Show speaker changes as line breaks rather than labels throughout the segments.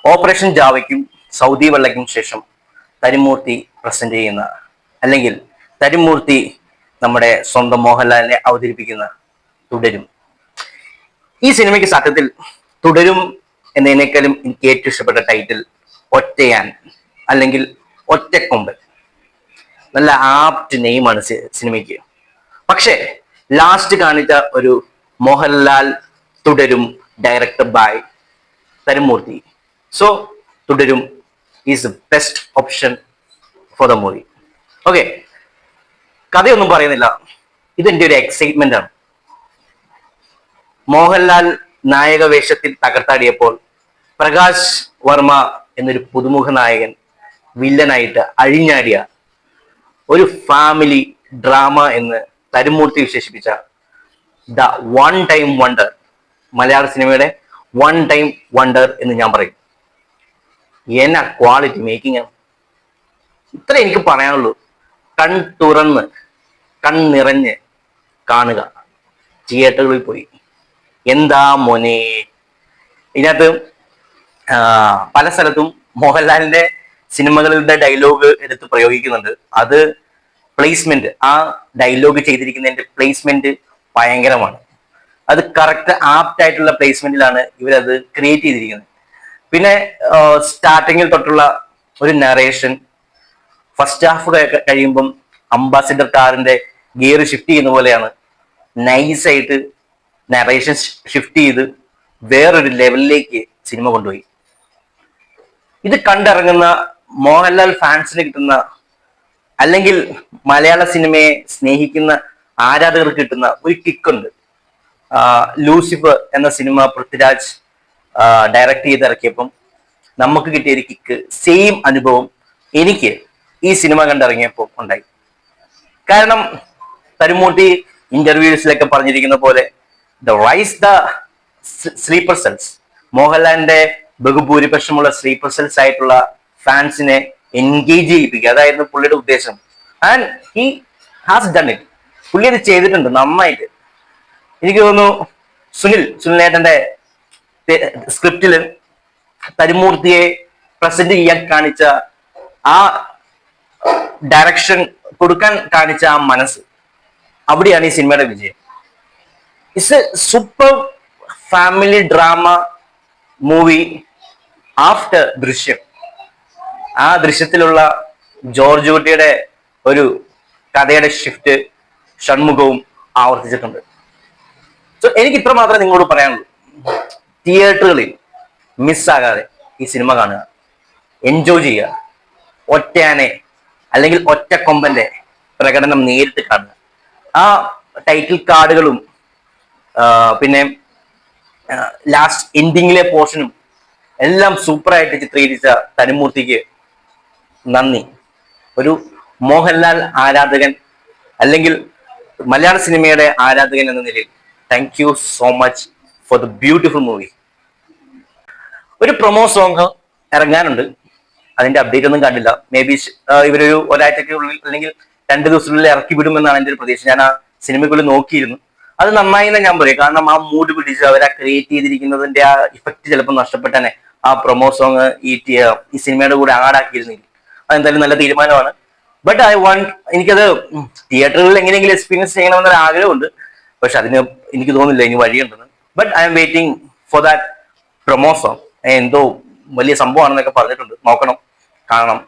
Operation ജാവയ്ക്കും Saudi വെള്ളയ്ക്കും ശേഷം തരുമൂർത്തി present ചെയ്യുന്ന, അല്ലെങ്കിൽ തരുമൂർത്തി നമ്മുടെ സ്വന്തം മോഹൻലാലിനെ അവതരിപ്പിക്കുന്ന തുടരും. ഈ സിനിമയ്ക്ക് സത്യത്തിൽ തുടരും എന്നതിനേക്കാളും എനിക്ക് ഏറ്റവും ഇഷ്ടപ്പെട്ട ടൈറ്റിൽ ഒറ്റയാൻ, അല്ലെങ്കിൽ ഒറ്റക്കൊമ്പൻ. നല്ല ആപ്റ്റ് നെയിമാണ് സിനിമയ്ക്ക്. പക്ഷേ ലാസ്റ്റ് കാണിച്ച ഒരു Mohanlal Thudarum director by Tharumoorthy. So Thudarum is the best option for the movie. Okay, കഥയൊന്നും പറയുന്നില്ല, ഇതെന്റെ ഒരു എക്സൈറ്റ്മെന്റ് ആണ്. മോഹൻലാൽ നായക വേഷത്തിൽ തകർത്താടിയപ്പോൾ പ്രകാശ് വർമ്മ എന്നൊരു പുതുമുഖ നായകൻ വില്ലനായിട്ട് അഴിഞ്ഞാടിയ ഒരു ഫാമിലി ഡ്രാമ എന്ന് തരുമൂർത്തി വിശേഷിപ്പിച്ച ദ വൺ ടൈം വണ്ടർ, മലയാള സിനിമയുടെ വൺ ടൈം വണ്ടർ എന്ന് ഞാൻ പറയും. എന്നാ ക്വാളിറ്റി മേക്കിംഗ് ആണ്. ഇത്ര എനിക്ക് പറയാനുള്ളൂ. കൺ തുറന്ന് കണ്ണിറഞ്ഞ് കാണുക, തിയേറ്ററുകളിൽ പോയി. എന്താ മോനെ, ഇതിനകത്ത് പല സ്ഥലത്തും മോഹൻലാലിന്റെ സിനിമകളുടെ ഡയലോഗ് എടുത്ത് പ്രയോഗിക്കുന്നുണ്ട്. അത് പ്ലേസ്മെന്റ്, ആ ഡയലോഗ് ചെയ്തിരിക്കുന്നതിന്റെ പ്ലേസ്മെന്റ് ഭയങ്കരമാണ്. അത് കറക്റ്റ് ആപ്റ്റ് ആയിട്ടുള്ള പ്ലേസ്മെന്റിലാണ് ഇവരത് ക്രിയേറ്റ് ചെയ്തിരിക്കുന്നത്. പിന്നെ സ്റ്റാർട്ടിങ്ങിൽ തൊട്ടുള്ള ഒരു നറേഷൻ, ഫസ്റ്റ് ഹാഫ് കഴിയുമ്പം അംബാസിഡർ കാറിന്റെ ഗിയർ ഷിഫ്റ്റ് ചെയ്യുന്ന പോലെയാണ് നൈസായിട്ട് നറേഷൻ ഷിഫ്റ്റ് ചെയ്ത് വേറൊരു ലെവലിലേക്ക് സിനിമ കൊണ്ടുപോയി. ഇത് കണ്ടിറങ്ങുന്ന മോഹൻലാൽ ഫാൻസിന് കിട്ടുന്ന, അല്ലെങ്കിൽ മലയാള സിനിമയെ സ്നേഹിക്കുന്ന ആരാധകർക്ക് കിട്ടുന്ന ഒരു കിക്കുണ്ട്. ലൂസിഫർ എന്ന സിനിമ പൃഥ്വിരാജ് ഡയറക്ട് ചെയ്ത് ഇറക്കിയപ്പം നമുക്ക് കിട്ടിയ ഒരു കിക്ക്, സെയിം അനുഭവം എനിക്ക് ഈ സിനിമ കണ്ടിറങ്ങിയപ്പോൾ ഉണ്ടായി. കാരണം തരുമൂർത്തി ഇന്റർവ്യൂസിലൊക്കെ പറഞ്ഞിരിക്കുന്ന പോലെ the rise the sleeper cells, മോഹൻലാലിന്റെ ബഹുഭൂരിപക്ഷമുള്ള സ്ലീപ്പർ സെൽസ് ആയിട്ടുള്ള ഫാൻസിനെ എൻഗേജ് ചെയ്യിപ്പിക്കുക, അതായിരുന്നു പുള്ളിയുടെ ഉദ്ദേശം. And he has done it. പുള്ളി അത് ചെയ്തിട്ടുണ്ട് നന്നായിട്ട്. എനിക്ക് തോന്നുന്നു സുനിലേട്ടന്റെ സ്ക്രിപ്റ്റില് തരുമൂർത്തിയെ പ്രസന്റ് ചെയ്യാൻ കാണിച്ച ആ ഡയറക്ഷൻ കൊടുക്കാൻ കാണിച്ച ആ മനസ്സ്, അവിടെയാണ് ഈ സിനിമയുടെ വിജയം. It's A super family drama movie after ദൃശ്യം. ആ ദൃശ്യത്തിലുള്ള ജോർജ് കുട്ടിയുടെ ഒരു കഥയുടെ ഷിഫ്റ്റ് ഷൺമുഖവും ആവർത്തിച്ചിട്ടുണ്ട്. സോ എനിക്ക് ഇത്ര മാത്രമേ നിങ്ങളോട് പറയാനുള്ളൂ. തിയേറ്ററുകളിൽ മിസ്സാകാതെ ഈ സിനിമ കാണുക, എൻജോയ് ചെയ്യുക. ഒറ്റയാനെ അല്ലെങ്കിൽ ഒറ്റക്കൊമ്പന്റെ പ്രകടനം നേരിട്ട് കാണുക. ആ ടൈറ്റിൽ കാർഡുകളും പിന്നെ ലാസ്റ്റ് എൻഡിങ്ങിലെ പോർഷനും എല്ലാം സൂപ്പറായിട്ട് ചിത്രീകരിച്ച തരുമൂർത്തിക്ക് നന്ദി. ഒരു മോഹൻലാൽ ആരാധകൻ, അല്ലെങ്കിൽ മലയാള സിനിമയുടെ ആരാധകൻ എന്ന നിലയിൽ thank you so much for the beautiful movie. ഒരു പ്രൊമോ സോങ് ഇറങ്ങാനുണ്ട്, അതിന്റെ അപ്ഡേറ്റ് ഒന്നും കണ്ടില്ല. മേ ബി ഇവരൊരു ഒരാഴ്ചക്കുള്ളിൽ അല്ലെങ്കിൽ 2 ദിവസത്തിനുള്ളിൽ ഇറക്കി വിടുമെന്നാണ് എൻ്റെ ഒരു പ്രതീക്ഷ. ഞാൻ ആ സിനിമയ്ക്കുള്ളിൽ നോക്കിയിരുന്നു. അത് നന്നായി എന്ന് ഞാൻ പറയും. കാരണം ആ മൂഡ് പിടിച്ച് അവരെ ക്രിയേറ്റ് ചെയ്തിരിക്കുന്നതിന്റെ ആ ഇഫക്റ്റ് ചിലപ്പോൾ നഷ്ടപ്പെട്ടനെ ആ പ്രൊമോ സോങ് ഈ സിനിമയുടെ കൂടെ ആഡാക്കിയിരുന്നില്ല. അതെന്തായാലും നല്ല തീരുമാനമാണ്. ബട്ട് എനിക്കത് തിയേറ്ററുകളിൽ എങ്ങനെയെങ്കിലും എക്സ്പീരിയൻസ് ചെയ്യണമെന്നൊരു ആഗ്രഹമുണ്ട്. പക്ഷെ അതിന് എനിക്ക് തോന്നുന്നില്ല ഇനി വഴിയുണ്ടെന്ന്. But I am waiting for that promo song. എന്തോ വലിയ സംഭവമാണെന്നൊക്കെ പറഞ്ഞിട്ടുണ്ട്. നോക്കണം, കാണണം.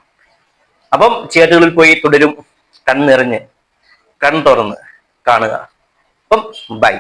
അപ്പം തിയേറ്ററുകളിൽ പോയി തുടരും കണ്ണിറഞ്ഞ് കൺ തുറന്ന് കാണുക. അപ്പം ബൈ.